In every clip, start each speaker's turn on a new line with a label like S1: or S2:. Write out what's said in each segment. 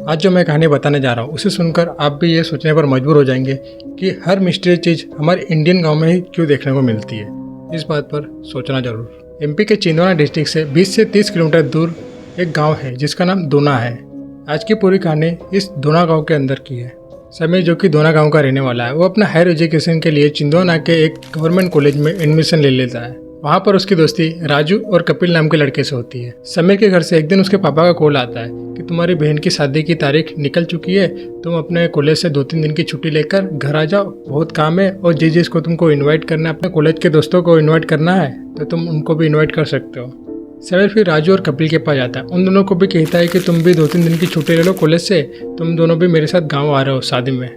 S1: आज जो मैं कहानी बताने जा रहा हूँ उसे सुनकर आप भी ये सोचने पर मजबूर हो जाएंगे कि हर मिस्ट्री चीज़ हमारे इंडियन गांव में ही क्यों देखने को मिलती है। इस बात पर सोचना जरूर। एमपी के चिंदवाना डिस्ट्रिक्ट से 20 से 30 किलोमीटर दूर एक गांव है जिसका नाम दोना है। आज की पूरी कहानी इस दोना गांव के अंदर की है। समीर जो कि दोना गांव का रहने वाला है, वो अपना हायर एजुकेशन के लिए चिंदवाना के एक गवर्नमेंट कॉलेज में एडमिशन ले लेता है। वहाँ पर उसकी दोस्ती राजू और कपिल नाम के लड़के से होती है। समीर के घर से एक दिन उसके पापा का कॉल आता है कि तुम्हारी बहन की शादी की तारीख निकल चुकी है, तुम अपने कॉलेज से 2-3 दिन की छुट्टी लेकर घर आ जाओ, बहुत काम है। और जिसको तुमको इनवाइट करना है, अपने कॉलेज के दोस्तों को इनवाइट करना है तो तुम उनको भी इनवाइट कर सकते हो। समीर फिर राजू और कपिल के पास जाता है। उन दोनों को भी कहता है कि तुम भी 2-3 दिन की छुट्टी ले लो कॉलेज से, तुम दोनों भी मेरे साथ गाँव आ रहे हो शादी में।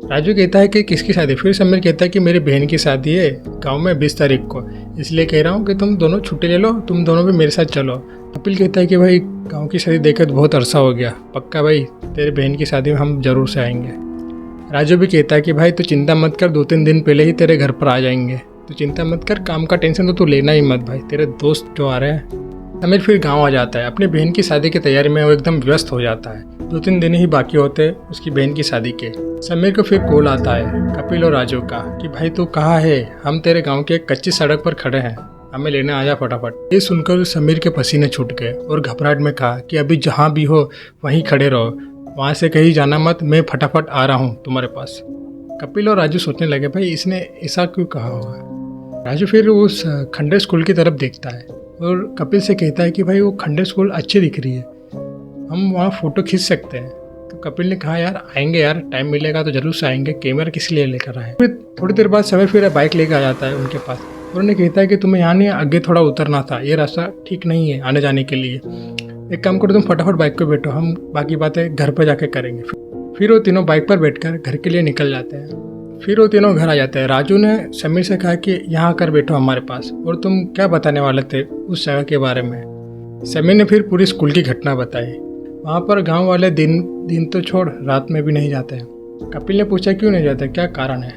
S1: राजू कहता है कि किसकी शादी? फिर समीर कहता है कि मेरी बहन की शादी है गांव में 20 तारीख को, इसलिए कह रहा हूँ कि तुम दोनों छुट्टी ले लो, तुम दोनों भी मेरे साथ चलो। कपिल कहता है कि भाई गांव की शादी देखे तो बहुत अरसा हो गया, पक्का भाई तेरे बहन की शादी में हम जरूर से आएंगे। राजू भी कहता है कि भाई तू चिंता मत कर, 2-3 दिन पहले ही तेरे घर पर आ जाएंगे, तू चिंता मत कर, काम का टेंशन तो तू लेना ही मत भाई, तेरे दोस्त जो आ रहे हैं। समीर फिर गाँव आ जाता है। अपनी बहन की शादी की तैयारी में वो एकदम व्यस्त हो जाता है। 2-3 दिन ही बाकी होते उसकी बहन की शादी के। समीर को फिर कॉल आता है कपिल और राजू का कि भाई तू कहाँ है, हम तेरे गांव के कच्ची सड़क पर खड़े हैं, हमें लेने आ जा फटाफट। ये सुनकर समीर के पसीने छूट गए और घबराहट में कहा कि अभी जहाँ भी हो वहीं खड़े रहो, वहाँ से कहीं जाना मत, मैं फटाफट आ रहा हूँ तुम्हारे पास। कपिल और राजू सोचने लगे भाई इसने ऐसा क्यों कहा होगा। राजू फिर उस खंडर स्कूल की तरफ देखता है और कपिल से कहता है कि भाई वो खंडर स्कूल अच्छी दिख रही है, हम वहाँ फ़ोटो खींच सकते हैं। तो कपिल ने कहा यार आएंगे यार, टाइम मिलेगा तो जरूर से आएंगे, कैमरा किस लिए लेकर आए। फिर थोड़ी देर बाद समीर फिर बाइक लेकर आ जाता है उनके पास और उन्हें कहता है कि तुम्हें यहाँ नहीं आगे थोड़ा उतरना था, ये रास्ता ठीक नहीं है आने जाने के लिए, एक काम करो तुम फटाफट बाइक पर बैठो, हम बाकी बातें घर पर जाके करेंगे। फिर वो तीनों बाइक पर बैठकर घर के लिए निकल जाते हैं। फिर वो तीनों घर आ जाते हैं। राजू ने समीर से कहा कि यहाँ आकर बैठो हमारे पास, और तुम क्या बताने वाले थे उस जगह के बारे में। समीर ने फिर पूरी स्कूल की घटना बताई। वहाँ पर गांव वाले दिन तो छोड़ रात में भी नहीं जाते हैं। कपिल ने पूछा क्यों नहीं जाते, क्या कारण है।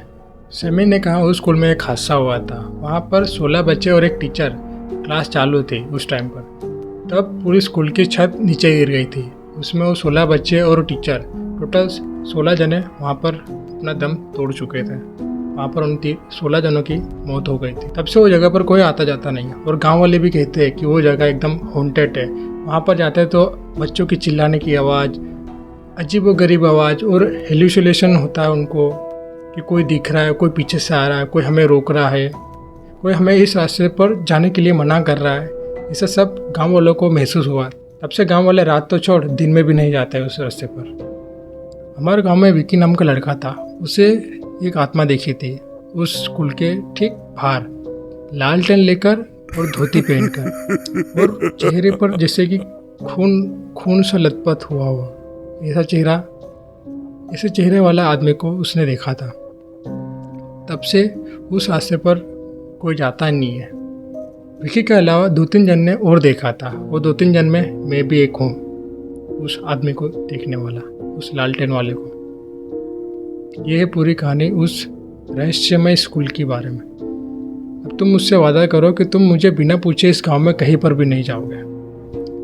S1: समीर ने कहा उस स्कूल में एक हादसा हुआ था, वहाँ पर 16 बच्चे और एक टीचर, क्लास चालू थी उस टाइम पर, तब पूरी स्कूल की छत नीचे गिर गई थी। उसमें वो 16 बच्चे और टीचर, टोटल 16 जने वहाँ पर अपना दम तोड़ चुके थे। वहाँ पर उन 16 जनों की मौत हो गई थी। तब से वो जगह पर कोई आता जाता नहीं है और गांव वाले भी कहते हैं कि वो जगह एकदम हॉन्टेड है। वहाँ पर जाते हैं तो बच्चों की चिल्लाने की आवाज़, अजीब व गरीब आवाज़, और हेल्यूसिनेशन होता है उनको कि कोई दिख रहा है, कोई पीछे से आ रहा है, कोई हमें रोक रहा है, कोई हमें इस रास्ते पर जाने के लिए मना कर रहा है। ऐसा सब गाँव वालों को महसूस हुआ। तब से गाँव वाले रात तो छोड़ दिन में भी नहीं जाते उस रास्ते पर। हमारे गांव में विकी नाम का लड़का था, उसे एक आत्मा देखी थी उस स्कूल के ठीक बाहर, लालटेन लेकर और धोती पहनकर, और चेहरे पर जैसे कि खून से लथपथ हुआ ऐसे चेहरे वाला आदमी को उसने देखा था। तब से उस रास्ते पर कोई जाता नहीं है। विकी के अलावा 2-3 जन ने और देखा था, वो 2-3 जन में मैं भी एक हूँ उस आदमी को देखने वाला, उस लालटेन वाले को। यह है पूरी कहानी उस रहस्यमय स्कूल के बारे में। अब तुम मुझसे वादा करो कि तुम मुझे बिना पूछे इस गांव में कहीं पर भी नहीं जाओगे।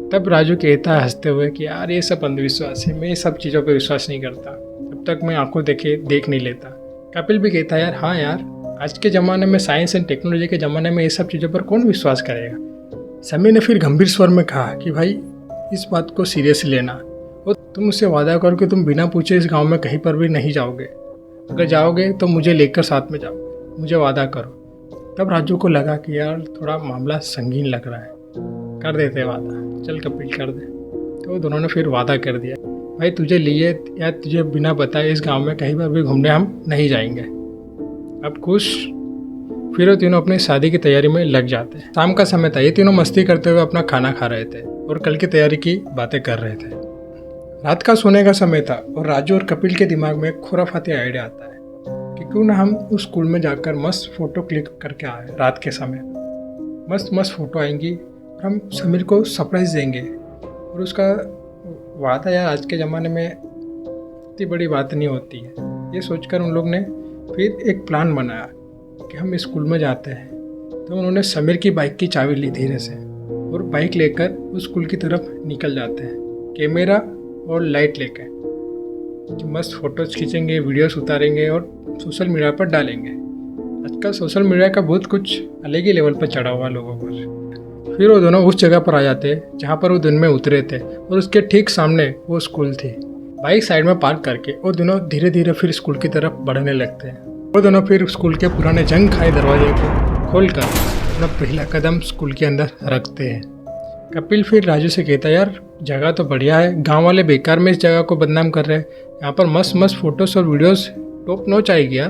S1: तब राजू कहता है हंसते हुए कि यार ये सब अंधविश्वास है, मैं ये सब चीज़ों पर विश्वास नहीं करता, जब तक मैं आंखों देख नहीं लेता। कपिल भी कहता है यार हाँ यार, आज के ज़माने में, साइंस एंड टेक्नोलॉजी के ज़माने में ये सब चीज़ों पर कौन विश्वास करेगा। समीर ने फिर गंभीर स्वर में कहा कि भाई इस बात को सीरियसली लेना, और तुम मुझसे वादा करो कि तुम बिना पूछे इस गांव में कहीं पर भी नहीं जाओगे, अगर जाओगे तो मुझे लेकर साथ में जाओगे, मुझे वादा करो। तब राजू को लगा कि यार थोड़ा मामला संगीन लग रहा है, कर देते वादा, चल कपिल कर दे। तो दोनों ने फिर वादा कर दिया भाई तुझे लिए या तुझे बिना बताए इस गाँव में कहीं पर भी घूमने हम नहीं जाएंगे। अब खुश फिर वो तीनों अपनी शादी की तैयारी में लग जाते हैं। शाम का समय था, ये तीनों मस्ती करते हुए अपना खाना खा रहे थे और कल की तैयारी की बातें कर रहे थे। रात का सोने का समय था और राजू और कपिल के दिमाग में खुराफाती आइडिया आता है कि क्यों ना हम उस स्कूल में जाकर मस्त फोटो क्लिक करके आए। रात के समय मस्त फोटो आएंगी और हम समीर को सरप्राइज देंगे। और उसका वादा यार आज के ज़माने में इतनी बड़ी बात नहीं होती है। ये सोचकर उन लोग ने फिर एक प्लान बनाया कि हम स्कूल में जाते हैं। तो उन्होंने समीर की बाइक की चाबी ली धीरे से और बाइक लेकर उस स्कूल की तरफ निकल जाते हैं, कैमरा और लाइट लेकर। कि मस्त फ़ोटोज़ खींचेंगे, वीडियोस उतारेंगे और सोशल मीडिया पर डालेंगे। आजकल सोशल मीडिया का बहुत कुछ अलग ही लेवल पर चढ़ा हुआ लोगों पर। फिर वो दोनों उस जगह पर आ जाते जहाँ पर वो दिन में उतरे थे और उसके ठीक सामने वो स्कूल थी। बाइक साइड में पार्क करके वो दोनों धीरे धीरे फिर स्कूल की तरफ बढ़ने लगते हैं। वो दोनों फिर स्कूल के पुराने जंग खाए दरवाजे को खोलकर अपना पहला कदम स्कूल के अंदर रखते हैं। कपिल फिर राजू से कहता है, यार जगह तो बढ़िया है, गांव वाले बेकार में इस जगह को बदनाम कर रहे हैं, यहाँ पर मस्त मस्त फोटोज़ और वीडियोस टॉप नॉच आएगी यार।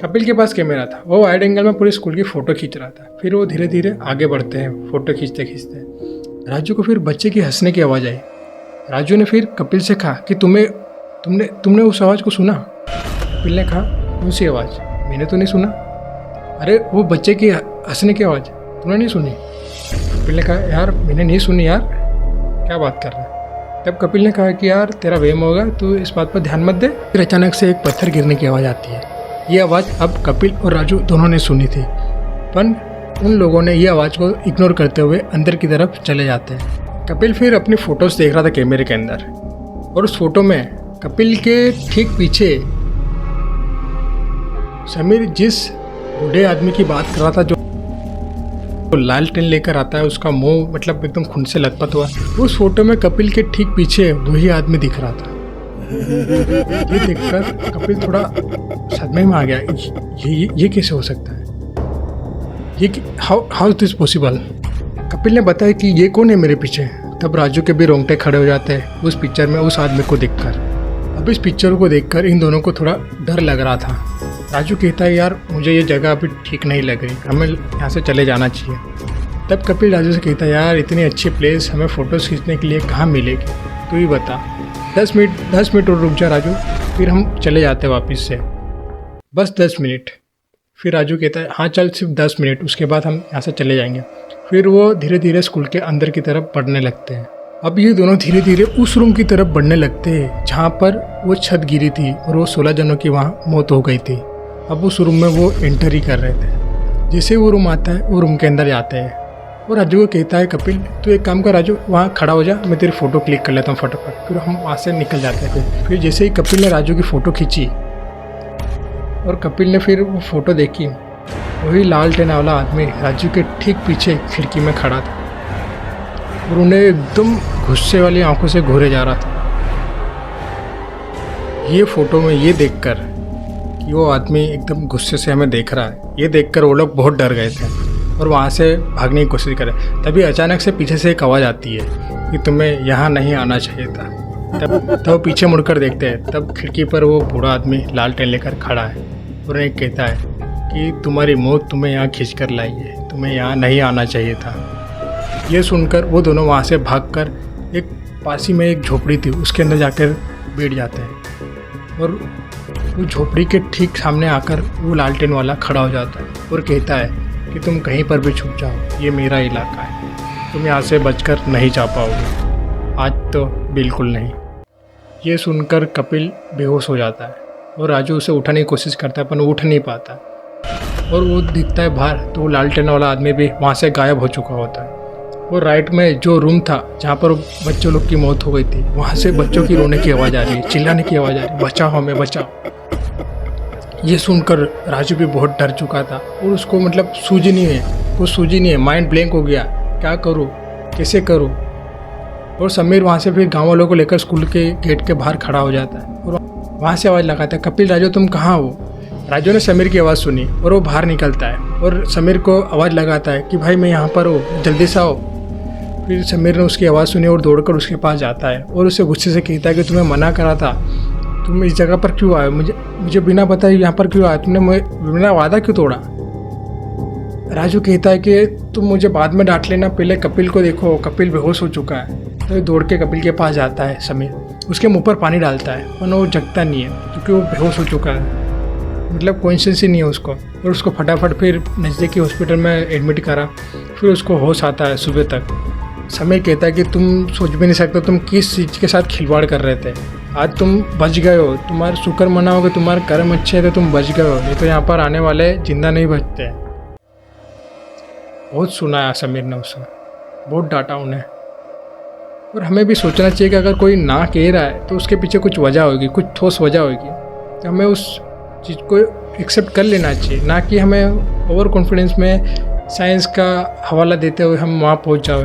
S1: कपिल के पास कैमरा था, वो वाइड एंगल में पूरी स्कूल की फ़ोटो खींच रहा था। फिर वो धीरे धीरे आगे बढ़ते हैं फ़ोटो खींचते खींचते। राजू को फिर बच्चे की हंसने की आवाज़ आई। राजू ने फिर कपिल से कहा कि तुमने उस आवाज़ को सुना? कपिल ने कहा, कौन सी आवाज़? मैंने तो नहीं सुना। अरे वो बच्चे की हंसने की आवाज़ तुमने नहीं सुनी? कपिल ने कहा, यार मैंने नहीं सुनी यार, क्या बात कर रहा है? तब कपिल ने कहा कि यार तेरा वहम होगा, तू इस बात पर ध्यान मत दे। फिर अचानक से एक पत्थर गिरने की आवाज़ आती है। ये आवाज़ अब कपिल और राजू दोनों ने सुनी थी, पर उन लोगों ने ये आवाज़ को इग्नोर करते हुए अंदर की तरफ चले जाते हैं। कपिल फिर अपनी फ़ोटोज़ देख रहा था कैमरे के अंदर, और उस फोटो में कपिल के ठीक पीछे समीर जिस बूढ़े आदमी की बात कर रहा था, जो लालटेन लेकर आता है, उसका मुंह मतलब एकदम खून से लथपथ हुआ, उस फोटो में कपिल के ठीक पीछे वही आदमी दिख रहा था। ये देखकर कपिल थोड़ा सदमे में आ गया। ये कैसे हो सकता है? ये how is this possible? Kapil ने बताया कि ये कौन है मेरे पीछे। तब राजू के भी रोंगटे खड़े हो जाते हैं उस पिक्चर में उस आदमी को देखकर। अब इस पिक्चर को देखकर इन दोनों को थोड़ा डर लग रहा था। राजू कहता है, यार मुझे ये जगह अभी ठीक नहीं लग रही, हमें यहाँ से चले जाना चाहिए। तब कपिल राजू से कहता है, यार इतनी अच्छी प्लेस हमें फ़ोटोज़ खींचने के लिए कहाँ मिलेगी, तू ही बता। 10 मिनट और रुक जा राजू, फिर हम चले जाते हैं वापस से, बस 10 मिनट। फिर राजू कहता है, हाँ चल सिर्फ 10 मिनट, उसके बाद हम यहाँ से चले जाएंगे। फिर वो धीरे धीरे स्कूल के अंदर की तरफ बढ़ने लगते हैं। अब ये दोनों धीरे धीरे उस रूम की तरफ बढ़ने लगते हैं जहाँ पर वो छत गिरी थी और वो 16 जनों की वहाँ मौत हो गई थी। अब उस रूम में वो एंटर ही कर रहे थे। जैसे वो रूम आता है, वो रूम के अंदर जाते हैं और राजू को कहता है, कपिल तू एक काम कर राजू, वहाँ खड़ा हो जा, मैं तेरी फ़ोटो क्लिक कर लेता हूँ फटाफट। फिर हम वहाँ से निकल जाते हैं। फिर जैसे ही कपिल ने राजू की फ़ोटो खींची और कपिल ने फिर वो फ़ोटो देखी, वही लालटेन वाला आदमी राजू के ठीक पीछे खिड़की में खड़ा था और उन्हें एकदम गुस्से वाली आंखों से घूरे जा रहा था। ये फ़ोटो में ये देखकर कि वो आदमी एकदम गुस्से से हमें देख रहा है, ये देखकर वो लोग बहुत डर गए थे और वहाँ से भागने की कोशिश करें। तभी अचानक से पीछे से एक आवाज़ आती है कि तुम्हें यहाँ नहीं आना चाहिए था। तब पीछे मुड़कर देखते हैं, तब खिड़की पर वो बूढ़ा आदमी लालटेन लेकर खड़ा है और उन्हें कहता है कि तुम्हारी मौत तुम्हें यहाँ खींच कर लाई है, तुम्हें यहाँ नहीं आना चाहिए था। ये सुनकर वो दोनों वहाँ से भागकर एक पास ही में एक झोपड़ी थी, उसके अंदर जाकर बैठ जाते हैं और वो झोपड़ी के ठीक सामने आकर वो लालटेन वाला खड़ा हो जाता है और कहता है कि तुम कहीं पर भी छुप जाओ, ये मेरा इलाका है, तुम यहाँ से बचकर नहीं जा पाओगे, आज तो बिल्कुल नहीं। ये सुनकर कपिल बेहोश हो जाता है और राजू उसे उठाने की कोशिश करता है पर वो उठ नहीं पाता और वो दिखता है बाहर, तो वो लालटेन वाला आदमी भी वहाँ से गायब हो चुका होता है। और राइट में जो रूम था जहाँ पर बच्चों लोग की मौत हो गई थी, वहाँ से बच्चों की रोने की आवाज़ आ रही है, चिल्लाने की आवाज़ आ रही है, बचाओ हमें बचाओ। ये सुनकर राजू भी बहुत डर चुका था और उसको मतलब सूझी नहीं है, माइंड ब्लैंक हो गया, क्या करूँ कैसे करूँ। और समीर वहाँ से फिर गाँव वालों को लेकर स्कूल के गेट के बाहर खड़ा हो जाता है और वहाँ से आवाज़ लगाता है, कपिल राजू तुम कहाँ हो। राजू ने समीर की आवाज़ सुनी और वो बाहर निकलता है और समीर को आवाज़ लगाता है कि भाई मैं यहाँ पर हूँ, जल्दी से आओ। फिर समीर ने उसकी आवाज़ सुनी और दौड़कर उसके पास जाता है और उसे गुस्से से कहता है कि तुम्हें मना करा था, तुम इस जगह पर क्यों आए, मुझे बिना बताए यहाँ पर क्यों आए, तुमने मेरा वादा क्यों तोड़ा। राजू कहता है कि तुम मुझे बाद में डांट लेना, पहले कपिल को देखो, कपिल बेहोश हो चुका है। तो दौड़ के कपिल के पास जाता है समीर, उसके मुंह पर पानी डालता है पर वो जगता नहीं है क्योंकि वो बेहोश हो चुका है, मतलब कॉन्शियस ही नहीं है उसको। और उसको फटाफट फिर नज़दीकी हॉस्पिटल में एडमिट करा, फिर उसको होश आता है सुबह तक। समीर कहता है कि तुम सोच भी नहीं सकते तुम किस चीज़ के साथ खिलवाड़ कर रहे थे, आज तुम बच गए हो, तुम्हारा शुक्र मनाओगे, तुम्हारे कर्म अच्छे है तो तुम बच गए हो, नहीं तो यहाँ पर आने वाले जिंदा नहीं बचते। बहुत सुनाया समीर ने उसे, बहुत डांटा उन्हें। और हमें भी सोचना चाहिए कि अगर कोई ना कह रहा है तो उसके पीछे कुछ वजह होगी, कुछ ठोस वजह होगी, तो हमें उस चीज़ को एक्सेप्ट कर लेना चाहिए, ना कि हमें ओवर कॉन्फिडेंस में साइंस का हवाला देते हुए हम वहाँ पहुँच जाओ।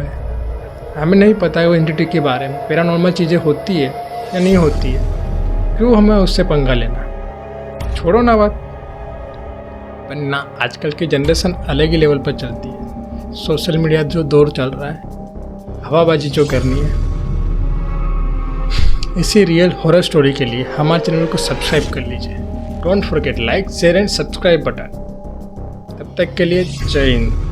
S1: हमें नहीं पता है वो एंटिटी के बारे में, पैरानॉर्मल चीज़ें होती है या नहीं होती है, क्यों हमें उससे पंगा लेना। छोड़ो ना बात, पर ना आजकल की जनरेशन अलग ही लेवल पर चलती है। सोशल मीडिया जो दौर चल रहा है, हवाबाजी जो करनी है। इसी रियल हॉरर स्टोरी के लिए हमारे चैनल को सब्सक्राइब कर लीजिए। Don't forget like, share and subscribe button. तब तक के लिए जय हिंद।